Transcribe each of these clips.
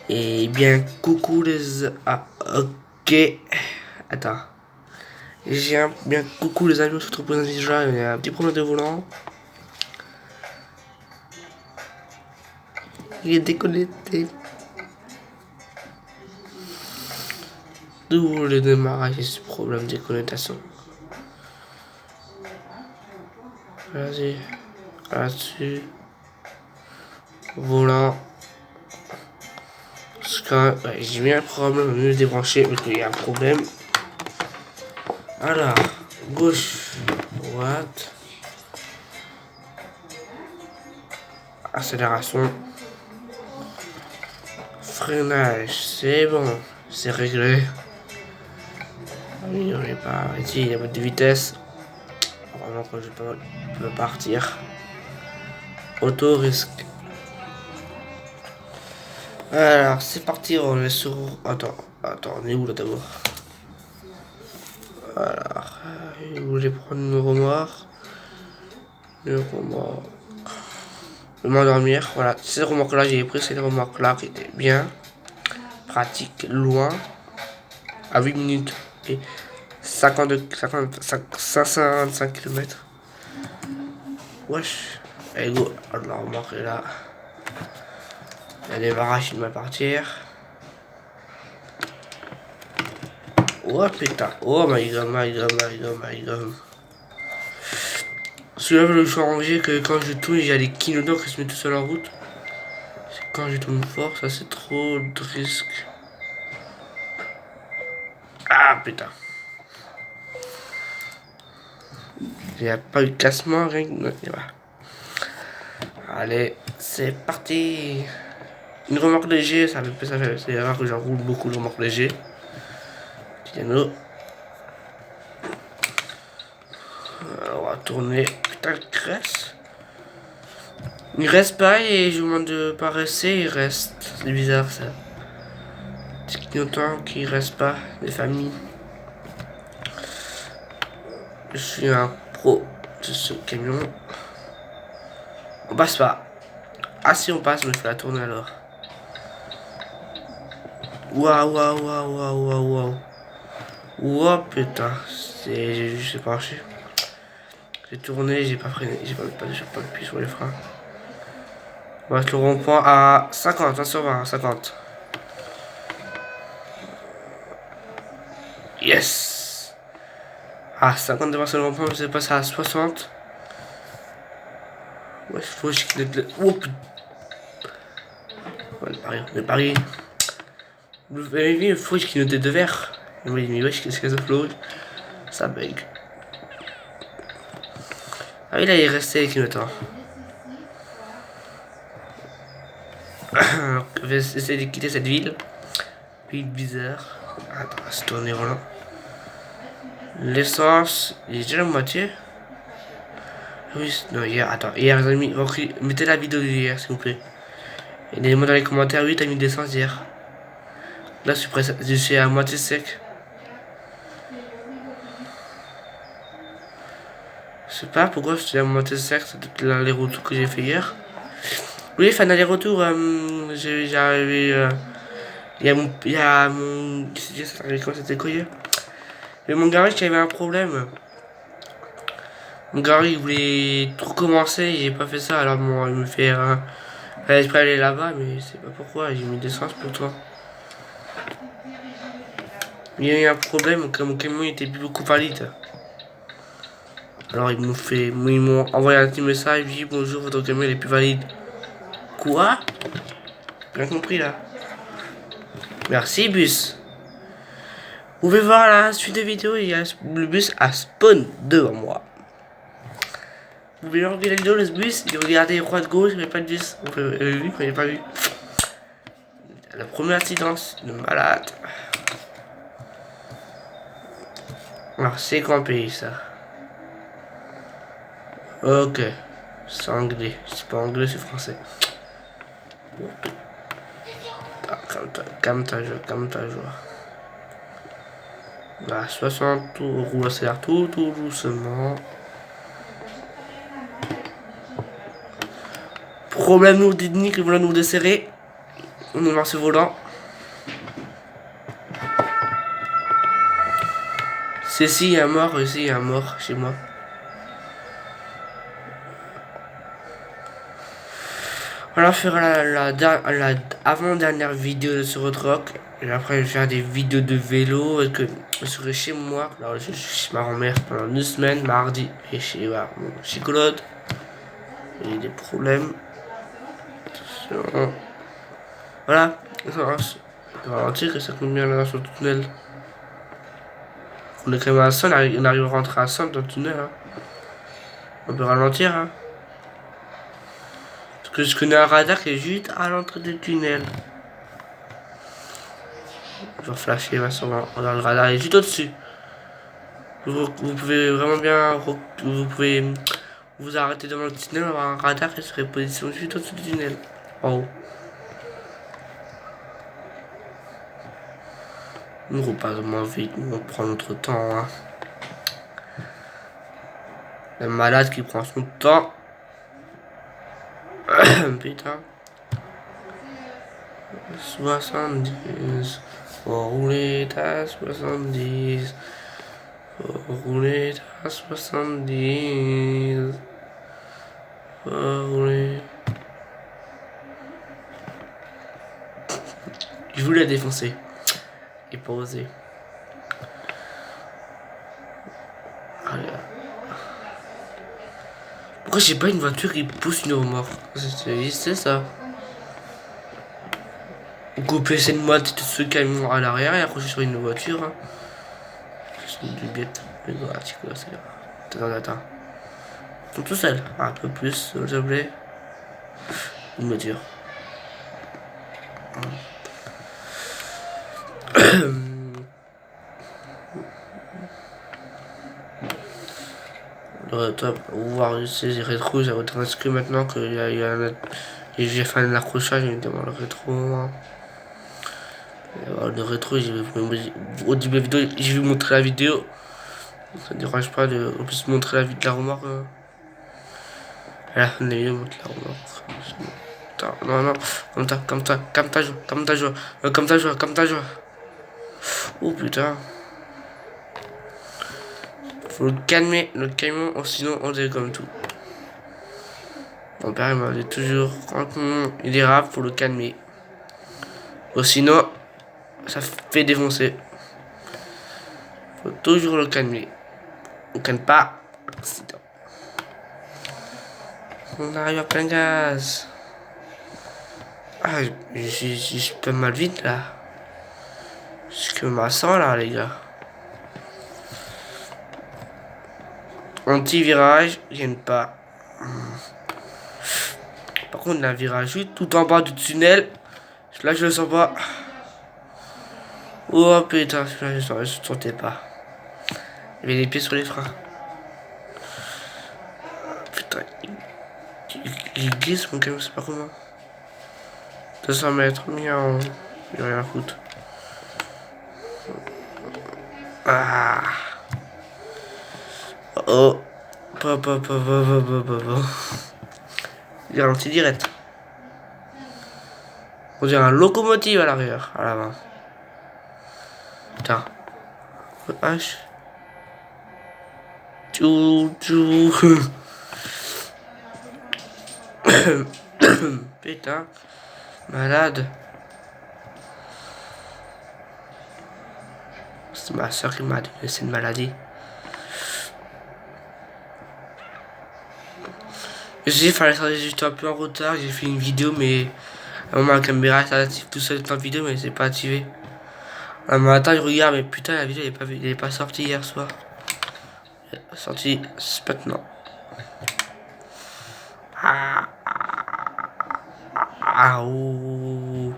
Et bien, coucou les... Ah, ok. Attends. Bien, coucou les amis, on se retrouve pour un déjà. Il y a un petit problème de volant. Il est déconnecté. D'où le démarrage et ce problème de déconnectation. Vas-y. Là-dessus. Volant. Ouais, j'ai mis un problème, mieux le débrancher parce qu'il y a un problème. Alors, gauche, droite. Accélération. Freinage, c'est bon, c'est réglé. Oui, on n'est pas ici, il y a pas de vitesse. Vraiment que je peux partir. Auto risque. Alors, c'est parti, on est sur... Attends, on est où là d'abord? Alors, je voulais prendre une remorque. Le m'endormir, voilà. Ces remorques là, j'ai pris ces remorques là qui étaient bien. Pratique, loin. À 8 minutes. Et 525 km. Wesh. Allez go. La remorque est là. Le démarrage il va partir. Oh putain. Oh my god, my god, my god, my god. Celui-là, je changer que quand je tourne, il y a des clignotants qui se mettent tout sur la route. Quand je tourne fort, ça c'est trop de risque. Ah putain. Il n'y a pas eu de cassement, rien que... Allez, c'est parti. Une remorque léger, c'est rare que j'en roule beaucoup de remorques légers. Piano. Alors, on va tourner. Putain, il reste. Il reste pas et je vous demande de pas rester, il reste. C'est bizarre ça. C'est clignotant qu'il reste pas, des familles. Je suis un pro de ce camion. On passe pas. Ah si on passe, mais il faut la tourner alors. Waouh, waouh, waouh, waouh, waouh, waouh. Wow putain, j'ai juste penché. J'ai tourné, j'ai pas freiné, j'ai pas appuyé sur les freins. On va être le rond-point à 50, 1 sur 20, 50. Yes. Ah, 50 devant sur le rond-point, je sais pas, ça à 60. Ouais, faut que je quitte le... Oh putain. Ouais, le pari. Vous avez vu, il faut que je quitte de verre. Il m'a dit, mais wesh, qu'est-ce que ça flotte? Ça bug. Ah oui, là, il est resté avec le temps. Je vais essayer de quitter cette ville. Ville bizarre. Attends, on va se tourner voilà. L'essence, il est déjà la moitié. Oui, non, hier, attends, hier, les amis, mettez la vidéo d'hier, s'il vous plaît. Et dites-moi dans les commentaires, oui, t'as mis d'essence hier. Là, je suis à moitié sec. Je sais pas pourquoi je suis à moitié sec, c'est tout l'aller-retour que j'ai fait hier. Oui, fin d'aller-retour, j'ai arrivé. Il y a mon. C'était quoi hier? Mais mon garage qui avait un problème. Mon garage il voulait tout recommencer, j'ai pas fait ça, alors bon, il me fait. J'espère aller là-bas, mais c'est pas pourquoi, j'ai mis d'essence pour toi. Il y a eu un problème, comme mon camion était plus beaucoup valide. Alors ils m'ont envoyé un petit message, dit bonjour, votre camion est plus valide. Quoi? Bien compris là. Merci bus. Vous pouvez voir la suite de vidéo, il y a le bus à spawn devant moi. Vous pouvez regarder la vidéo, le bus, il regardait droite gauche, il n'y avait pas de bus. Vous avez vu, mais il n'y pas vu. La première incidence, de malade. Alors c'est quoi pays ça? Ok. C'est anglais. C'est pas anglais, c'est français. Ah, calme ta joie, calme ta joie. Bah, 60, tout roule accélère tout doucement. Problème nous technique, voilà nous desserrer. On est voir ce volant. C'est si, il y a mort, ici, il y a mort chez moi. Voilà, faire la avant-dernière vidéo de ce roadrock. Et après, je vais faire des vidéos de vélo. Et que je serai chez moi. Alors, je suis chez ma grand-mère pendant 2 semaines, mardi. Et chez, voilà, chez Claude. Il y a des problèmes. Attention. Voilà. On va ralentir que ça coûte bien là sur le tunnel. On est quand même à 100, on arrive à rentrer à 100 dans le tunnel. Hein. On peut ralentir. Hein. Parce que je connais un radar qui est juste à l'entrée du tunnel. Je vais flasher ma soeur dans le radar, il est juste au-dessus. Vous pouvez vraiment bien. Vous pouvez vous arrêter devant le tunnel, avoir un radar qui serait positionné juste au-dessus du tunnel. En haut. On ne roule pas vraiment vite, on prend notre temps. Hein. Le malade qui prend son temps. Putain. 70. Faut rouler à 70. Faut rouler à 70. Faut rouler. Je voulais la défoncer. Et pas osé. Pourquoi j'ai pas une voiture qui pousse une remorque? C'est ça. Couper cette moite de ce camion à l'arrière et accrocher sur une voiture. Hein. C'est du bête. Attends. Ils sont tout seuls. Un peu plus, s'il te plaît. Une voiture. Top. Voir ces rétros, ça va être inscrit maintenant qu'il y a et j'ai fait un accrochage, évidemment, le rétro. Hein. Le rétro, au début de la vidéo, je vais vous montrer la vidéo. Ça ne dérange pas de plus montrer la vie de la remorque. À la fin de la vidéo, montrer la remorque. Attends, non, comme ta joie. Oh putain. Faut le calmer, le camion, sinon on dégomme tout. Mon père il m'a dit toujours, quand il dérape, faut le calmer. Ou sinon, ça fait défoncer. Faut toujours le calmer. On calme pas. Accident. On arrive à plein gaz. Ah, je suis pas mal vite là. Je suis comme à 100 là, les gars. Anti-virage, j'aime pas. Par contre, la virage juste tout en bas du tunnel. Là, je le sens pas. Oh putain, là, je ne sentais pas. Il y avait les pieds sur les freins. Putain, il glisse mon camion, c'est pas comment. 200 mètres, miaou. Il n'y a rien à foutre. Ah. Oh. Il ralentit direct. On dirait un locomotive à l'arrière, à l'avant. Putain. H. Tchou. Putain. Malade. C'est ma soeur qui m'a donné cette maladie. J'ai fallu juste un peu en retard, j'ai fait une vidéo mais à un moment la caméra est active tout seul dans la vidéo mais c'est pas activé. Un matin je regarde mais putain la vidéo elle est pas sortie hier soir. Elle est sortie maintenant. Oh.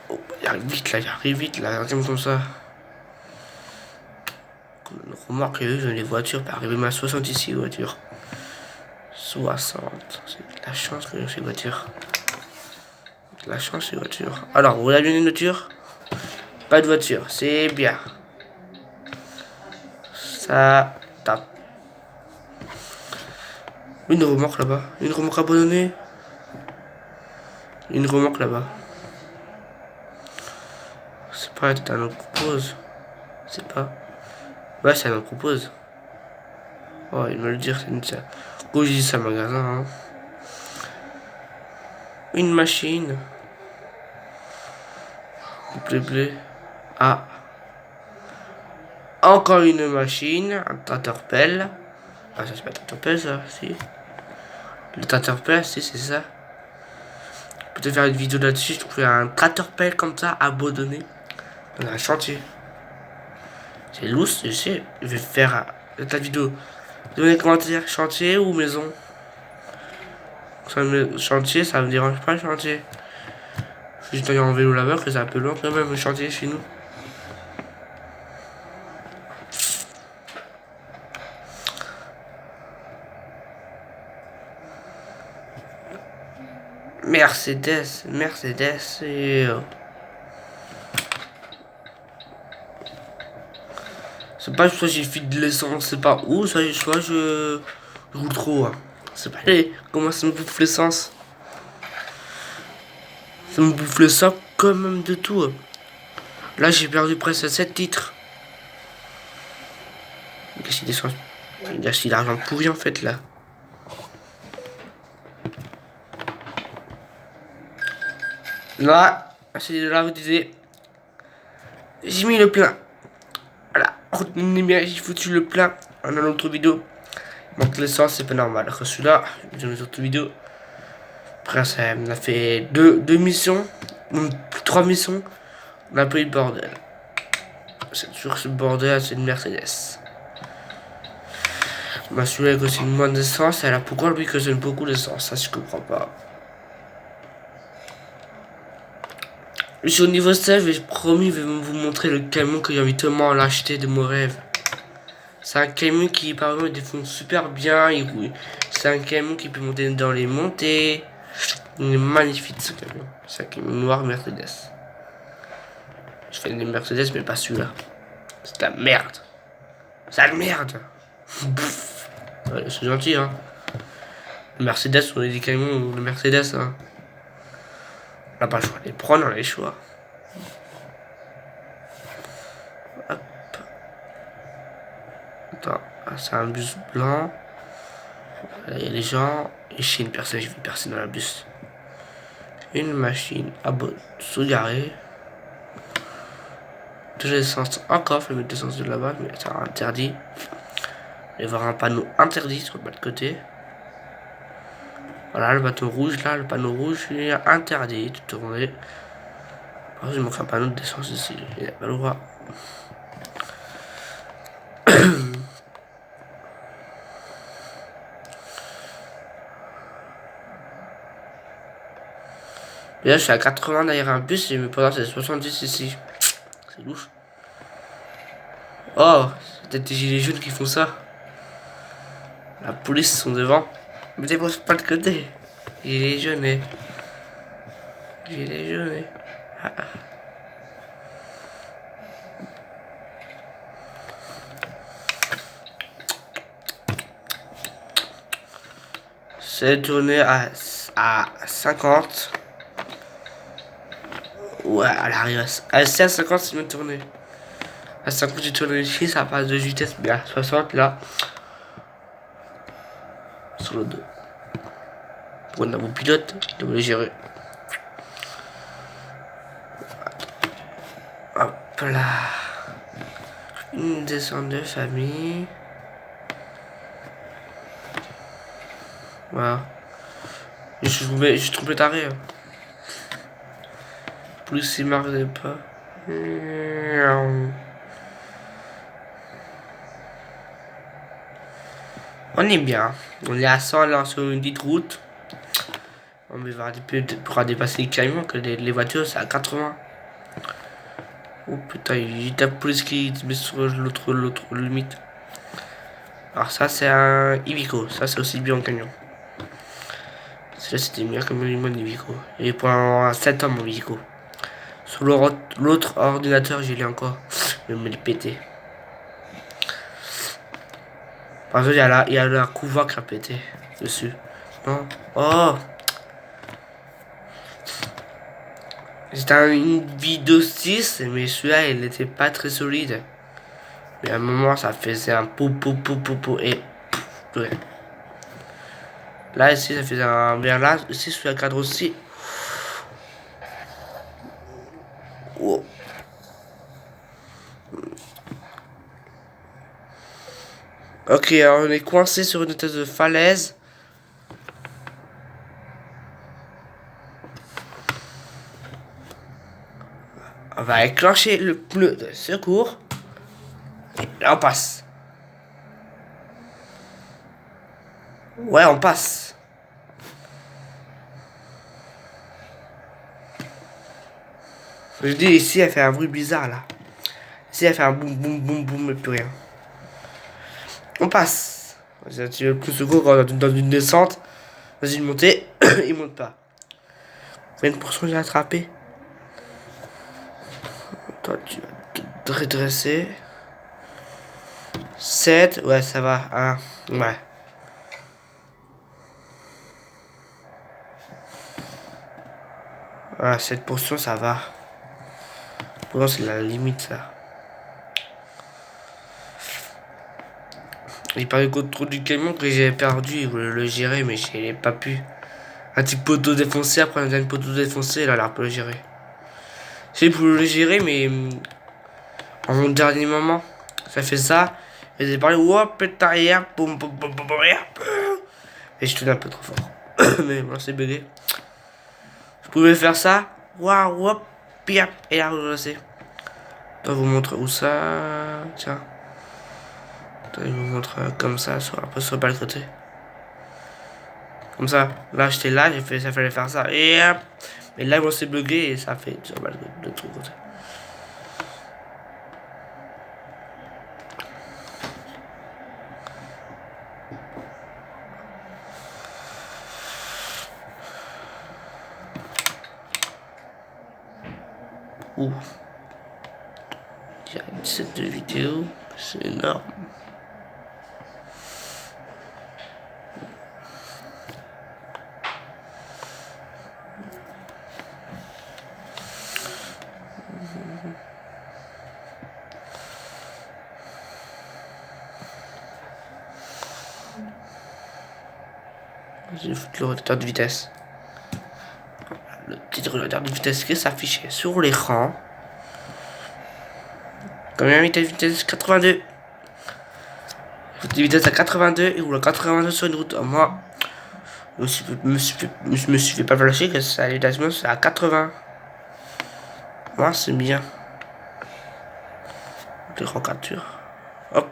Oh, j'arrive vite là, regarde comme ça. Le remarque que les voitures, pas arriver à 60 ici, voiture. 60. C'est de la chance que j'ai ces voitures. De la chance ces voitures. Alors, vous avez une voiture? Pas de voiture, c'est bien. Ça tape. Une remorque là-bas. Une remorque abandonnée. Une remorque là-bas. C'est pas un autre propose. C'est pas. Ouais, c'est un autre propose. Oh, il va le dire, c'est une ça. Quand je dis ça, magasin. Hein. Une machine. Blé. Ah. Encore une machine. Un tracteur-pelle. Ah, ça c'est pas un tracteur-pelle, ça, si. Le tracteur-pelle, si, c'est ça. Peut-être faire une vidéo là-dessus. Je trouve un tracteur-pelle comme ça, abandonné. Dans un chantier. C'est lousse, je sais. Je vais faire la vidéo. Donnez les commentaires, chantier ou maison. Chantier, ça me dérange pas le chantier. Je suis en vélo là-bas, que c'est un peu loin quand même le chantier chez nous. Mercedes et... C'est pas soit j'ai fait de l'essence, c'est pas où, soit je roule trop. Hein. C'est pas les... Comment ça me bouffe l'essence. Ça me bouffe le sang quand même de tout. Hein. Là j'ai perdu presque 7 titres. Il gâche l'argent pourri en fait là. Là, c'est de là vous disiez. J'ai mis le plein. Voilà, j'ai foutu le plein dans l'autre vidéo. Il manque l'essence, c'est pas normal. Après celui-là, dans les autres vidéos. Après, ça on a fait deux missions, 3 missions. On a pris le bordel. C'est toujours ce bordel, c'est une Mercedes. Je m'assurer que c'est une moins d'essence. Elle a pourquoi lui que j'aime beaucoup l'essence, ça je comprends pas. Je suis au niveau 16 et je promis, je vais vous montrer le camion que j'ai envie tellement à l'acheter de mon rêve. C'est un camion qui, par exemple, défonce super bien. C'est un camion qui peut monter dans les montées. Il est magnifique ce camion. C'est un camion noir Mercedes. Je fais des Mercedes, mais pas celui-là. C'est de la merde. C'est de la merde. Ouais, c'est gentil, hein. Le Mercedes, on a des camions, le Mercedes, hein. On n'a pas le choix de les prendre, on a les choix. Hop. Attends, c'est un bus blanc. Il y a les gens. Et chez une personne, j'ai vu personne dans la bus. Une machine à sous-garée. De l'essence encore, je vais mettre de l'essence de là-bas, mais c'est interdit. Il va y avoir un panneau interdit sur le bas de côté. Voilà, le bateau rouge, là, le panneau rouge, il est interdit de tourner. Par contre, il manque un panneau d'essence ici, il n'a pas le droit. Et là, je suis à 80 derrière un bus, et pendant c'est 70 ici. C'est louche. Oh, c'est peut-être des gilets jaunes qui font ça. La police sont devant. Mais t'es pas de côté. Gilets jaunes, eh. Gilets jaunes, eh. Ah. C'est tourné à 50. Ouais, elle arrive à 50, c'est bien tourné. À 50, j'ai tourné ici, ça passe de vitesse, mais à 60 là. Sur le dos. Pour un bon pilote, il doit le gérer. Hop là. Une descente de famille. Voilà. Je suis trompé taré. Hein. Plus il marque pas. On est bien. On est à 100 là sur une petite route. On pourra dépasser les camions que les voitures c'est à 80. Oh putain, il tape plus qui se met sur l'autre limite. Alors ça c'est un Ivico. Ça c'est aussi bien en camion. Celui-là c'était bien comme un Ivico. Et pour un 7 hommes en Ivico. Sur l'autre ordinateur j'ai l'ai encore. Je vais me le péter. Par exemple il y a la couva qui a pété. dessus. Non. Oh. C'était une vidéo 6, mais celui-là, il n'était pas très solide. Mais à un moment, ça faisait un pou pou pou pou pou et ouais. Là, ici, ça faisait un bien là. Ici, sur le cadre aussi. Oh. Ok, alors on est coincé sur une espèce de falaise. On va enclencher le pneu de secours. Et là, on passe. Ouais, on passe. Je dis ici, elle fait un bruit bizarre là. Ici, elle fait un boum boum boum boum, et plus rien. On passe. Tu veux plus secours quand dans une descente. Dans une montée, il monte pas. 20% j'ai attrapé. Toi, tu vas te redresser. 7, ouais, ça va. 1, ouais. Ah, 7%, ça va. Pour moi, c'est la limite, ça. Il paraît qu'au trou du camion que j'ai perdu, il voulait le gérer, mais je n'ai pas pu. Un petit poteau défoncé, après un deuxième poteau défoncé, il a l'air de le gérer. J'ai pu le gérer, mais en mon dernier moment, ça fait ça. Et j'ai parlé, hop, arrière, boum, boum, boum, boum, et je tourne un peu trop fort. Mais bon, c'est bugué. Je pouvais faire ça, waouh, hop, pia, et là, c'est. Je vais vous montrer où ça. Tiens. Je vous montre comme ça, un peu sur le côté. Comme ça. Là, j'étais là, j'ai fait, ça fallait faire ça. Et hop. Mais là, on s'est bugué et ça fait sur le côté de l'autre côté. Ouh. Il y a 17 de vidéos. C'est énorme. Je vais foutre le réducteur de vitesse. Le petit réducteur de vitesse qui s'affichait sur l'écran. Combien de vitesse 82. De vitesse à 82 et roule à 82 sur une route. Moi, je me suis fait pas flasher que ça allait c'est à 80. Moi, c'est bien. Les recaptures. Hop.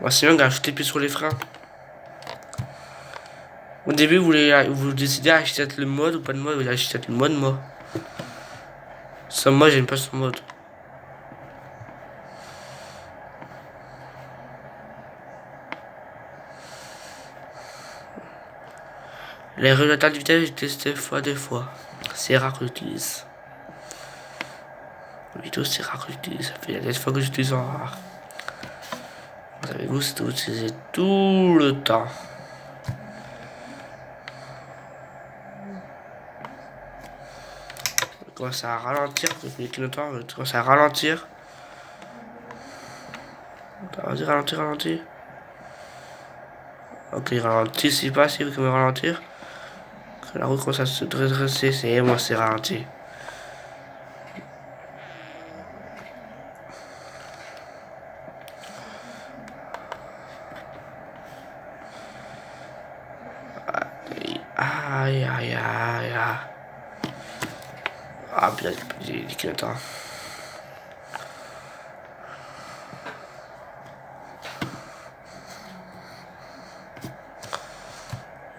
Moi, c'est bien d'ajouter plus sur les freins. Au début, vous décidez à acheter le mode ou pas de mode, vous achetez le mode, moi. Sans moi, j'aime pas ce mode. Les régulateurs de vitesse, j'ai testé des fois. C'est rare que j'utilise. La vidéo, c'est rare que j'utilise. Ça fait des fois que j'utilise en rare. Vous savez, vous, c'est utiliser tout le temps. Je commence à ralentir. Les clignotants, je commence à ralentir. Vas-y, ralentir, ralentir. Ok, ralentir, c'est pas si vous pouvez me ralentir. La route commence à se redresser, c'est moi, c'est ralenti. Aïe, aïe, aïe, aïe. Ah, bien, j'ai dit qu'il attend.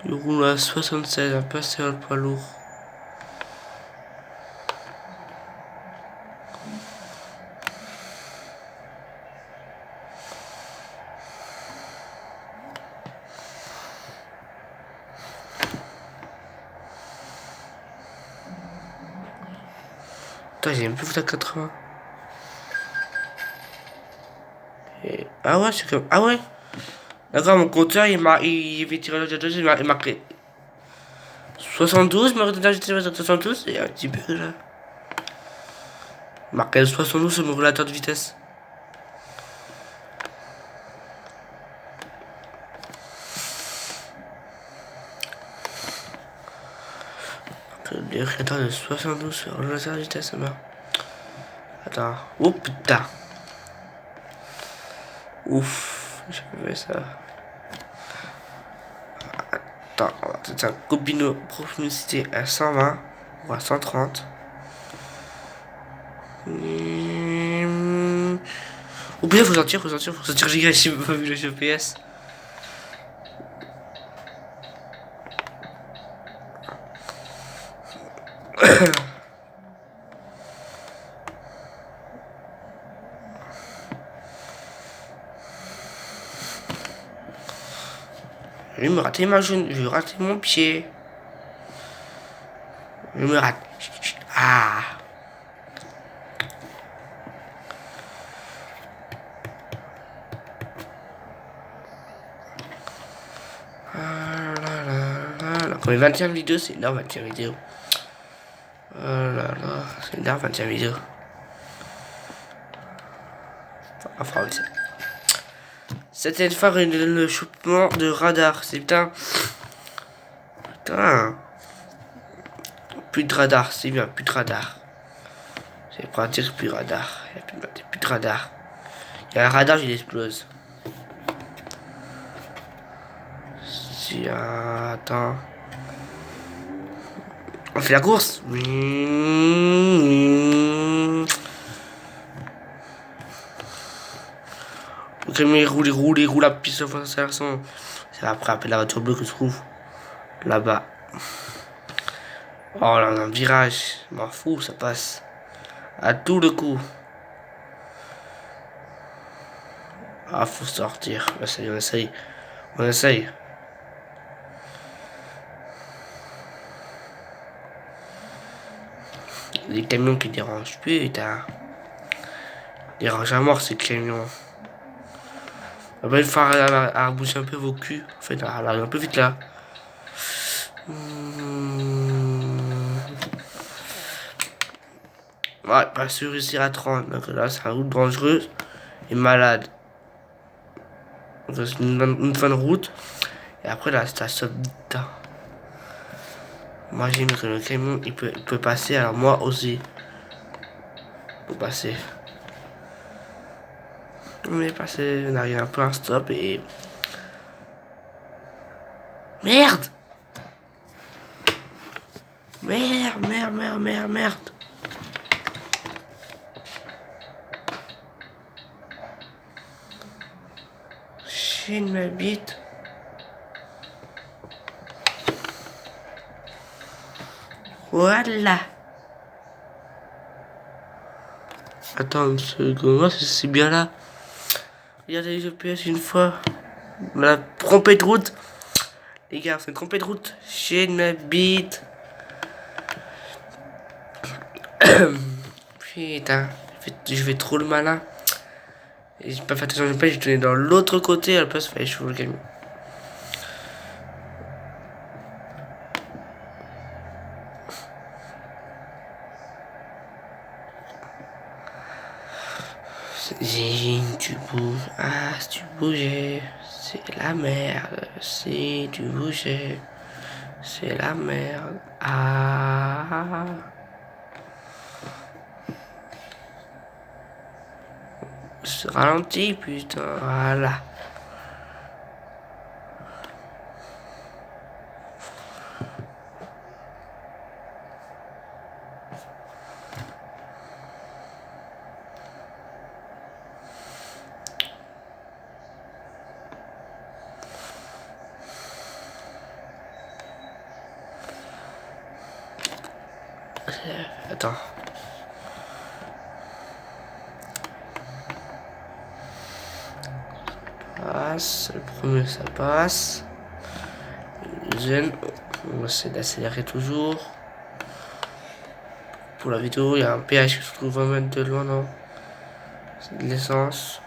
Il roule à 76, un peu c'est un poids lourd. Putain, j'ai même plus foutu à 80. Et... Ah ouais, c'est comme... Ah ouais. D'accord, mon compteur, il avait tiré le il m'a marqué 72, mais maintenant j'ai tiré 72, il y a un petit peu là. Il marqué 72 sur mon relateur de vitesse. Le relateur de 72 sur le relateur de vitesse, ça va. Attends. Oh putain. Ouf, j'ai fait ça. Attends, on va peut-être un copino proximité à 120 ou à 130. Oh putain, faut sortir, j'ai gâché, j'ai pas vu le GPS. Je vais me rater ma jaune, je vais rater mon pied. Je me rate. Ah. Pour les 21 vidéos, c'est énorme 21 vidéos. Oh là là, c'est énorme 21 vidéos. Enfin, c'était faire le chopement de radar, c'est putain. Putain. Plus de radar, c'est bien, plus de radar. C'est pas dire plus de radar. Il y a plus de radar. Il y a un radar, il explose. Si, attends. On fait la course. Ok, mais il roule à piste de accélération. C'est après la voiture bleue que je trouve. Là-bas. Oh là, on a un virage. Je m'en fous, ça passe. À tout le coup. Ah, faut sortir. On essaye. On essaye. Les camions qui dérangent. Putain. Dérange à mort ces camions. On va faire à bouger un peu vos culs. En fait, là, un peu vite là. Ouais, pas sûr réussir à 30. Donc là, c'est un route dangereuse et malade. C'est une fin de route. Et après, là, ça saute vite. Moi, j'ai mis que le camion, il peut passer. Alors moi aussi. Il peut passer. On est passé, on arrive un peu à un stop et... Merde! Merde! Chine ma bite. Voilà. Attends une seconde, c'est bien là. Regardez les GPS une fois. On a trompé de route. Les gars, c'est trompé de route. Chine ma bite. Putain, je vais trop le malin. Et j'ai pas fait attention, j'ai tourné dans l'autre côté, à la place, il fallait chauffer le camion. Si tu bouges, si tu bougeais, c'est la merde. Si tu bougeais, c'est la merde. Ah. Je ralentis, putain, voilà. Attends. Passe. Le premier, ça passe. Le deuxième, on essaie d'accélérer toujours. Pour la vidéo, il y a un péage qui se trouve 20 mètres de loin, non? C'est de l'essence.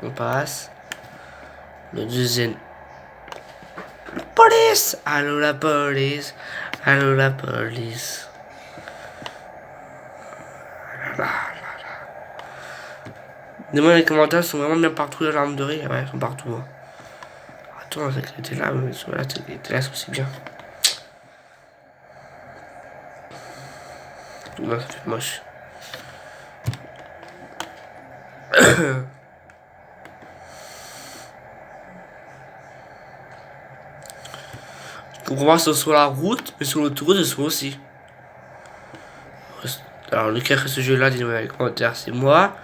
On passe. Le deuxième. Police! Allô la police! Allô la police! Dis-moi les commentaires sont vraiment bien partout les larmes de rire. Ouais, ils sont partout. Hein. Attends, la sécurité là, mais la sécurité là, c'est aussi bien. Non, ça fait moche. On comprends que ce soit la route, mais sur l'autoroute, ce soit aussi. Alors, lequel est ce jeu-là, dis-moi dans les commentaires. C'est moi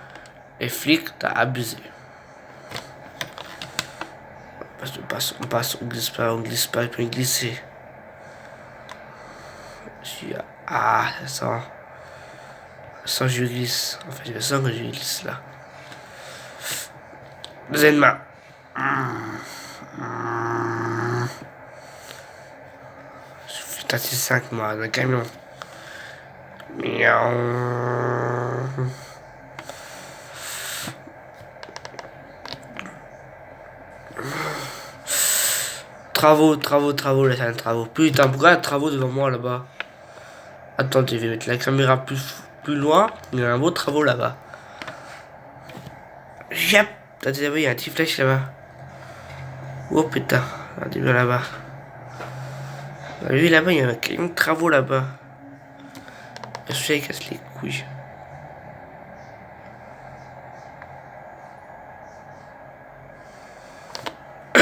et flic, t'as abusé. On passe, on glisse pas, il peut glisser. Ah, ça sent que je glisse. En fait, je sens que je glisse là. Deuxième main. Je suis taxi 5 moi, dans le camion. Miaou. Travaux, là, c'est un travaux. Putain, pourquoi il y a travaux devant moi là-bas? Attends, je vais mettre la caméra plus loin. Il y a un beau travaux là-bas. Yep. T'as déjà vu, il y a un petit flèche là-bas. Oh putain, regardez bien là-bas. Vous avez vu là-bas, il y a un travaux là-bas. Je sais, il casse les couilles. Je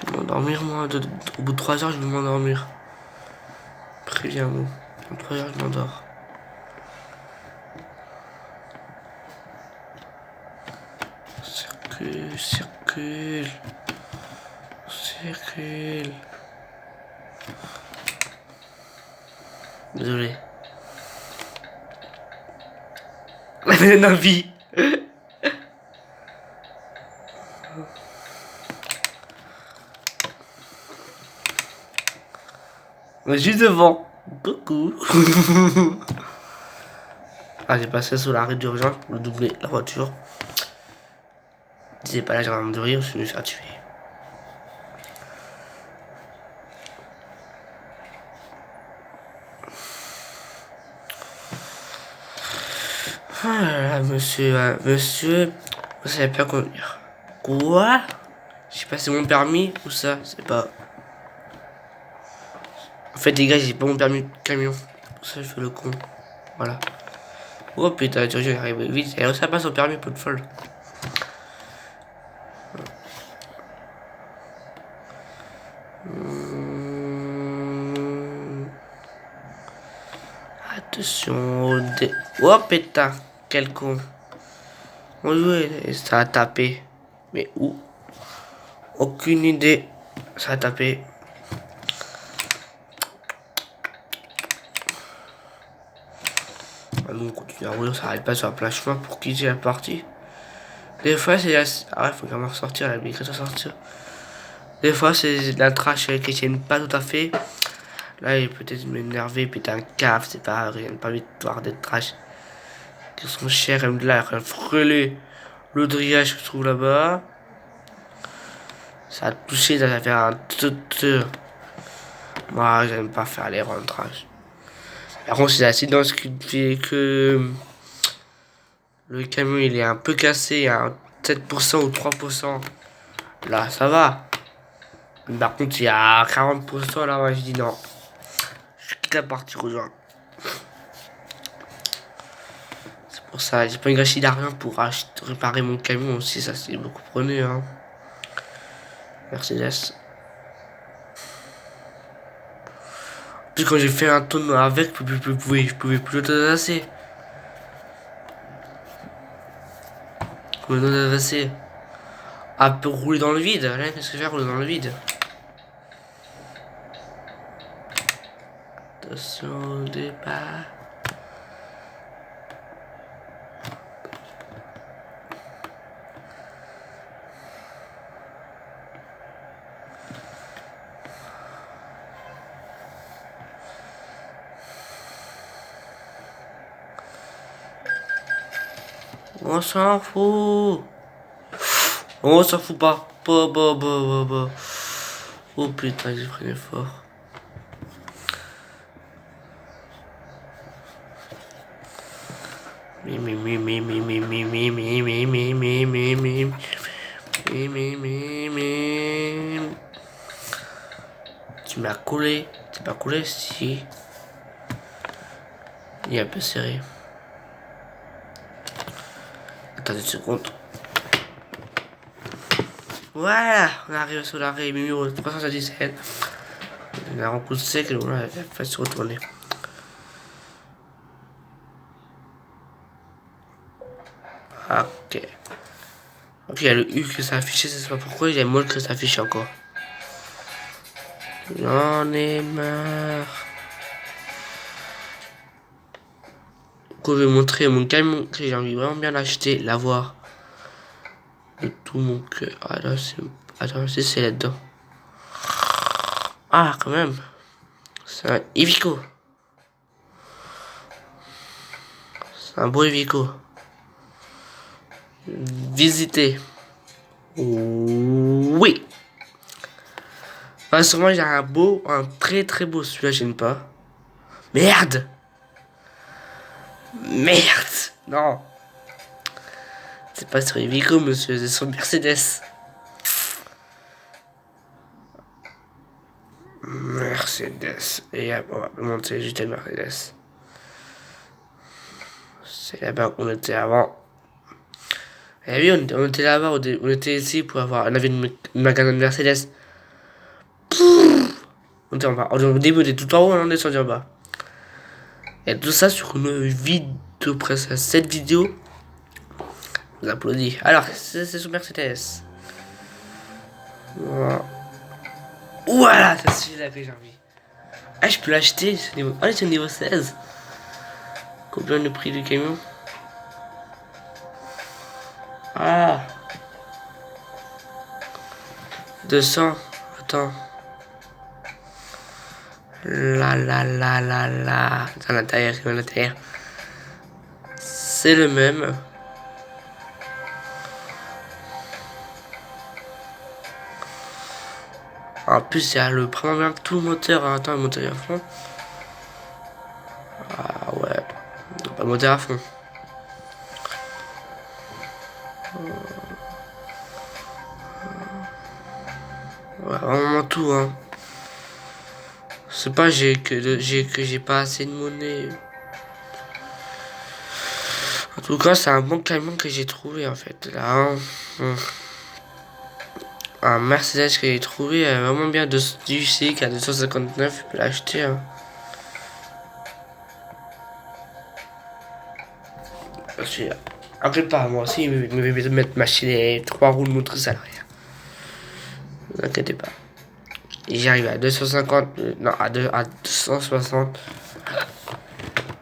vais m'endormir, moi. Au bout de 3 heures, je vais m'endormir. Préviens-moi. En 3 heures, je m'endors. Circule. Désolé. La veine envie. Juste devant. Coucou. Ah, j'ai passé sous l'arrêt d'urgence pour doubler la voiture. Disais pas la gendarmerie, je suis venu faire tuer. Ah là là, monsieur, vous savez pas conduire. Quoi? J'ai passé mon permis ou ça? C'est pas. En fait, les gars, j'ai pas mon permis de camion. Pour ça, je fais le con. Voilà. Oh putain, tu arrive vite. Et ça passe au permis, peu de folle. Attention. Oh putain, quel con. On jouait et ça a tapé. Mais où? Aucune idée. Ça a tapé. Ah, nous on continue à rouler, on s'arrête pas sur un plat chemin pour quitter la partie. Des fois c'est la... Ah ouais, faut quand même ressortir, la musique va sortir. Des fois c'est la trash qui tienne pas tout à fait. Là il peut peut-être m'énerver, péter un cave, c'est pas rien, pas envie de voir des trash. Qui sont chers, même là, il frôler le drillage que je trouve là-bas. Ça a touché, ça a fait un moi j'aime pas faire les runs trash. Par contre c'est l'accident qui fait que le camion il est un peu cassé à 7% ou 3%. Là ça va. Mais par contre il y a 40% là, moi je dis non. Je quitte la partie rejoindre. C'est pour ça, j'ai pas gâché d'argent pour réparer mon camion aussi, ça c'est beaucoup prenez hein. Mercedes. Puis quand j'ai fait un tour avec, je pouvais plus le tasser. Le tasser. Ah, pour rouler dans le vide. Là, qu'est-ce que je fais rouler dans le vide? Attention au départ. On s'en fout. On s'en fout pas. Bah. Oh putain, j'ai pris fort. Tu m'as collé. Tu m'as collé si. Il est un peu serré. Attendez une seconde. Voilà, on arrive sur l'arrêt numéro 377. On a un coup sec et on va faire se retourner. Ok. Ok, il y a le U que ça affiche, je sais pas pourquoi, il y a le que ça affiche encore. J'en ai marre. Je vais montrer mon camion que j'ai envie vraiment bien d'acheter, l'avoir. De tout mon cœur. Attends, c'est là-dedans. Ah, quand même. C'est un Ivico. C'est un beau Ivico. Visiter. Oui. Enfin, sûrement, j'ai un très très beau. Celui-là, j'aime pas. Merde. Non. C'est pas sur Ivico, monsieur. C'est sur Mercedes. Et on va monter juste à Mercedes. C'est là-bas qu'on était avant. Eh oui, on était là-bas, on était ici pour avoir. On avait une magasin de Mercedes. On était en bas. Au début, on était tout en haut, on est descendu en bas. Et tout ça sur une vidéo, presque 7 vidéos. On applaudit. Alors, c'est sur Mercedes. Voilà, c'est celui-là que j'ai envie. Ah, je peux l'acheter. Ah, c'est niveau 16. Combien le prix du camion? Ah, 200. Attends. Là. Dans l'intérieur. C'est le même. En plus, il y a le vraiment bien tout le moteur. Attends, le moteur à fond. Ah ouais. Pas le moteur à fond. Ouais, vraiment tout, hein. C'est pas que j'ai pas assez de monnaie. En tout cas, c'est un bon camion que j'ai trouvé en fait. Là, un Mercedes que j'ai trouvé vraiment bien du CIC à 259, je peux l'acheter. Hein. Celui-là. Après pas, moi aussi, il me vais mettre machine et 3 roues de motrice à l'arrière. Ne vous inquiétez pas. Et j'arrive à 250, non, à 260.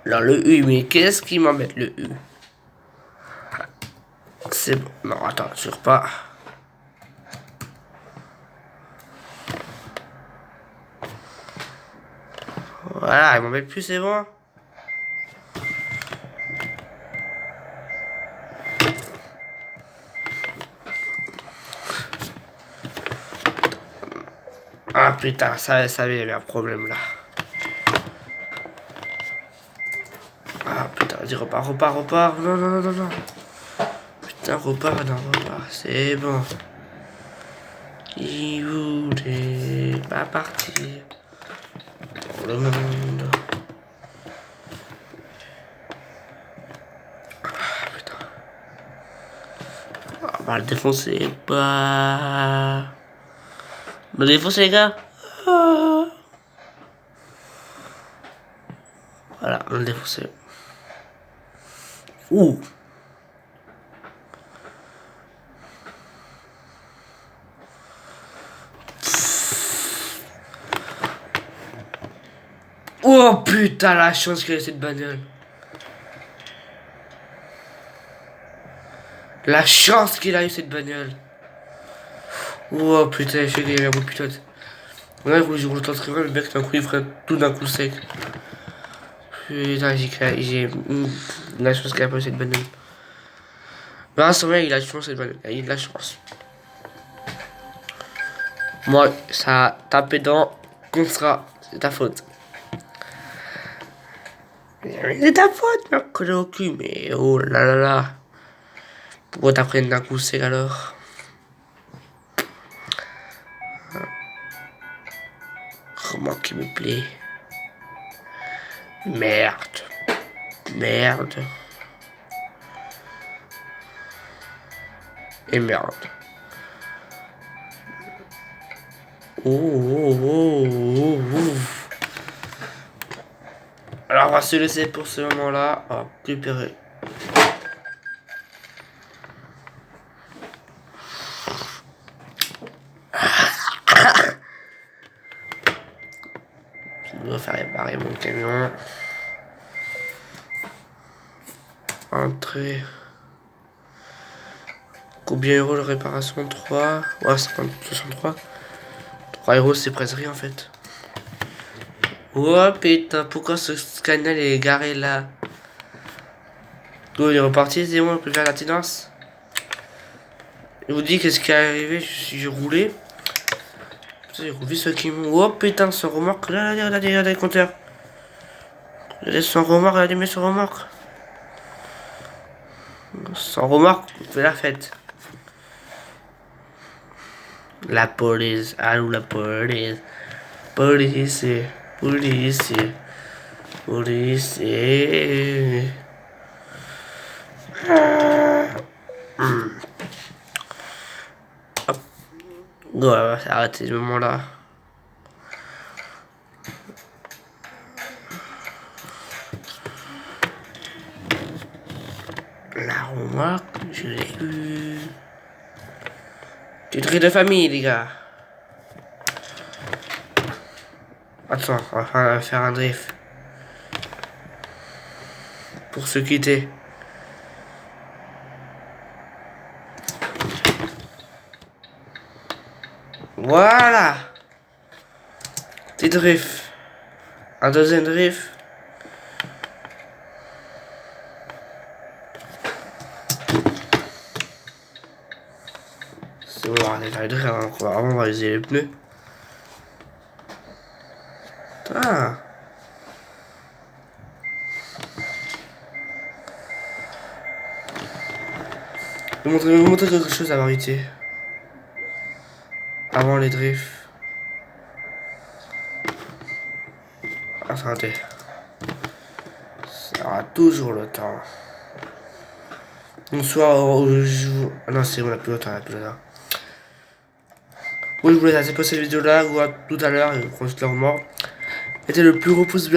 Alors le U, mais qu'est-ce qui m'embête le U? C'est bon. Non, attends, toujours pas. Voilà, il m'embête plus, c'est bon. Ah putain, ça y avait un problème là. Ah putain, vas-y, repars. Non. Putain, repars, c'est bon. Il voulait pas partir pour le monde. Ah putain. On va le défoncer, pas. Me défoncer, les gars. Ah. Voilà, on le défoncer. Ouh. Oh putain, la chance qu'il a cette bagnole. La chance qu'il a eu cette bagnole. Oh putain, je sais qu'il y a un beau pilote. Ouais, je roule très bien, le mec d'un coup il ferait tout d'un coup sec. Putain, j'ai la chance qu'il a pas eu cette bagnole. Ah, c'est vrai, il a de chance, il a de la chance. Moi, ça a tapé dans Constra. C'est ta faute. C'est ta faute, mec, collé au cul, mais oh là là là. Pourquoi t'as pris d'un coup sec alors? Comment qui me plaît? Merde. Merde. Et merde. Oh, oh, oh, oh, oh. Alors on va se laisser pour ce moment-là. On va récupérer. Je dois faire réparer mon camion. Entrée. Combien euros de réparation? 3. Ouais, 63. 3 euros, c'est presque rien en fait. Oh putain, pourquoi ce canal est garé là? Oh, il est reparti, c'est bon, on peut faire la tenance. Je vous dis qu'est-ce qui est arrivé, j'ai roulé. J'ai revu ce qui me... Oh putain, son remorque, là, regardez le compteur. Regardez son remorque, regardez son remorque. Son remorque, on fait la fête. La police, allô la police. Police, police, police. Hop. Ouais, on va arrêter ce moment-là. La remorque, je l'ai eu. Petite de famille, les gars. Attends, on va faire un drift. Pour se quitter. Voilà. Petit drift. Un deuxième drift. C'est bon, on est dans les drift, hein. On va utiliser les pneus. Ah. Je vais vous montrer quelque chose à vérité. Avant les drifts. Attendez. Ça aura toujours le temps. Bonsoir, ah non, c'est bon, on a plus le temps, on a plus le temps. Oui, je voulais laisser pour cette vidéo-là, ou à tout à l'heure, et on se le remords. C'était le plus gros pouce bleu.